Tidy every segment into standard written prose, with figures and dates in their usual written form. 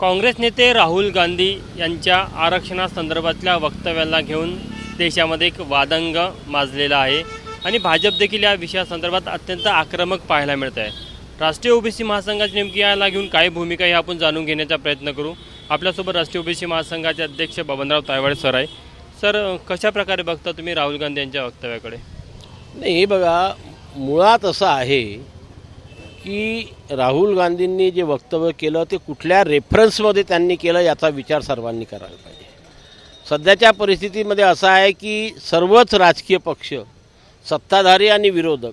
काँग्रेस नेते राहुल गांधी यांच्या आरक्षणासंदर्भातल्या वक्तव्याला घेऊन देशामध्ये एक वादंग माजलेला आहे आणि भाजप देखील या विषयासंदर्भात अत्यंत आक्रमक पाहायला मिळत आहे। राष्ट्रीय ओबीसी महासंघाची नेमकी याला घेऊन काय भूमिका आहे आपण जाणून घेण्याचा प्रयत्न करू। आपल्यासोबत राष्ट्रीय ओबीसी महासंघाचे अध्यक्ष बबनराव तायवाडे सर आहे। सर, कशा प्रकारे बघता तुम्ही राहुल गांधी यांच्या वक्तव्याकडे? नाही, हे बघा, मुळात असं आहे की राहुल गांधींनी जे वक्तव्य केलं ते कुठल्या रेफरन्समध्ये त्यांनी केलं याचा विचार सर्वांनी करायला पाहिजे। सध्याच्या परिस्थितीमध्ये असं आहे की सर्वच राजकीय पक्ष, सत्ताधारी आणि विरोधक,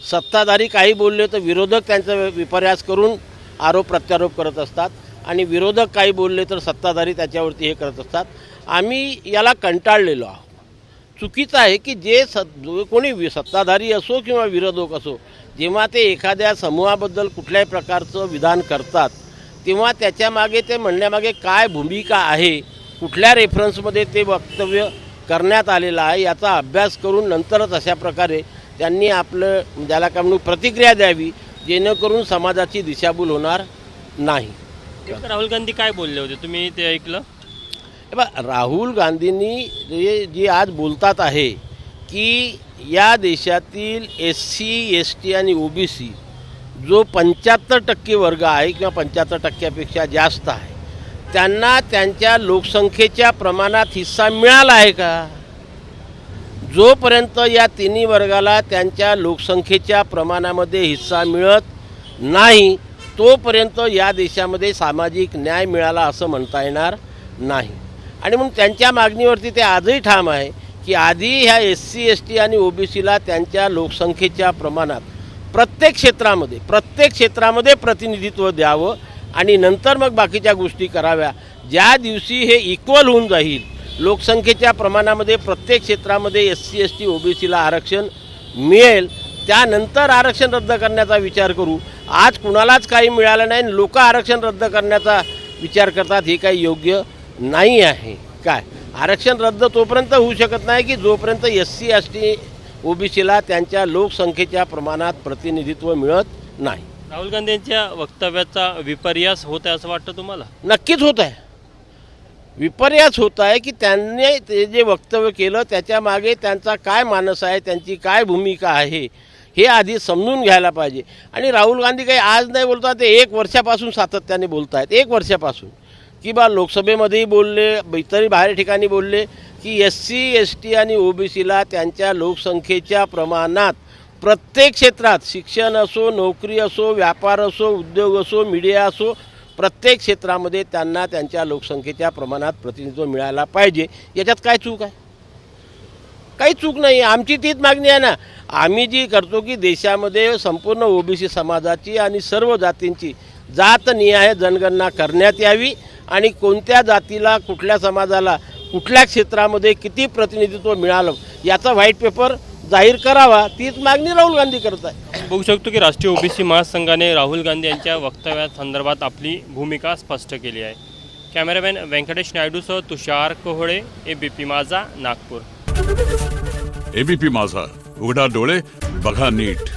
सत्ताधारी काही बोलले तर विरोधक त्यांचा विपर्यास करून आरोप प्रत्यारोप करत असतात आणि विरोधक काही बोलले तर सत्ताधारी त्याच्यावरती हे करत असतात। आम्ही याला कंटाळलेलो आहोत। चुकीचं आहे की जो कोणी सत्ताधारी असो किंवा विरोधक असो, जेव्हा ते एखाद्या समूहाबद्दल कुठल्याही प्रकारचं विधान करतात तेव्हा त्याच्यामागे ते म्हणण्यामागे काय भूमिका आहे, कुठल्या रेफरन्समध्ये ते वक्तव्य करण्यात आलेलं आहे याचा अभ्यास करून नंतरच अशा प्रकारे त्यांनी आपलं ज्याला काय म्हणून प्रतिक्रिया द्यावी, जेणेकरून समाजाची दिशाभूल होणार नाही। राहुल गांधी काय बोलले होते, तुम्ही ते ऐकलं? राहुल गांधींनी जी आज बोलतात आहे की या देशातील SC, ST आणि OBC जो 75% वर्ग आहे किंवा 75%पेक्षा जास्त आहे, त्यांना त्यांच्या लोकसंख्येच्या प्रमाणात हिस्सा मिळाला आहे का? जोपर्यंत या तिन्ही वर्गाला त्यांच्या लोकसंख्येच्या प्रमाणामध्ये हिस्सा मिळत नाही तोपर्यंत या देशामध्ये सामाजिक न्याय मिळाला असं म्हणता येणार नाही। आणि म्हणून त्यांच्या मागणीवरती ते आजही ठाम आहे की आधी ह्या SC, ST आणि OBCला त्यांच्या लोकसंख्येच्या प्रमाणात प्रत्येक क्षेत्रामध्ये प्रतिनिधित्व द्यावं आणि नंतर मग बाकीच्या गोष्टी कराव्या। ज्या दिवशी हे इक्वल होऊन जाईल, लोकसंख्येच्या प्रमाणामध्ये प्रत्येक क्षेत्रामध्ये SC, ST, OBCला आरक्षण मिळेल, त्यानंतर आरक्षण रद्द करण्याचा विचार करू। आज कुणालाच काही मिळालं नाही, लोक आरक्षण रद्द करण्याचा विचार करतात, हे काही योग्य नाही आहे। काय आरक्षण रद्द तोपर्यंत होऊ शकत नाही की जोपर्यंत SC, ST, OBCला त्यांच्या लोकसंख्येच्या प्रमाणात प्रतिनिधित्व मिळत नाही। राहुल गांधी यांच्या वक्तव्याचा विपर्यास होत आहे असं वाटतं तुम्हाला? नक्कीच होत आहे। विपर्यास होत आहे की त्यांनी ते जे वक्तव्य केलं त्याच्यामागे त्यांचा काय मानस आहे, त्यांची काय भूमिका आहे हे आधी समजून घ्यायला पाहिजे। आणि राहुल गांधी काही आज नाही बोलतात, ते 1 वर्षापासून सातत्याने बोलत आहेत। 1 वर्षापासून की लोकसभेमध्येही बोलले, इतरही बाहेर ठिकाणी बोलले की SC, ST आणि OBCला त्यांच्या लोकसंख्येच्या प्रमाणात प्रत्येक क्षेत्रात, शिक्षण असो, नोकरी असो, व्यापार असो, उद्योग असो, मीडिया असो, प्रत्येक क्षेत्रामध्ये त्यांना त्यांच्या लोकसंख्येच्या प्रमाणात प्रतिनिधित्व मिळायला पाहिजे। याच्यात काय चूक आहे? काही चूक नाही। आमची तीच मागणी आहे ना। आम्ही जी करतो की देशामध्ये संपूर्ण OBC समाजाची आणि सर्व जातींची जातनिहाय जनगणना करण्यात यावी आणि कोणत्या जातीला, कुठल्या समाजाला, कुठल्या क्षेत्रामध्ये किती प्रतिनिधित्व मिळालं याचा व्हाईट पेपर जाहीर करावा, तीच मागणी राहुल गांधी करत आहे। बघू शकतो की राष्ट्रीय ओबीसी महासंघाने राहुल गांधी यांच्या वक्तव्यासंदर्भात आपली भूमिका स्पष्ट केली आहे। कॅमेरामॅन व्यंकटेश नायडूसह तुषार कोहळे, ABP माझा, नागपूर। ABP माझा, उघडा डोळे बघा नीट।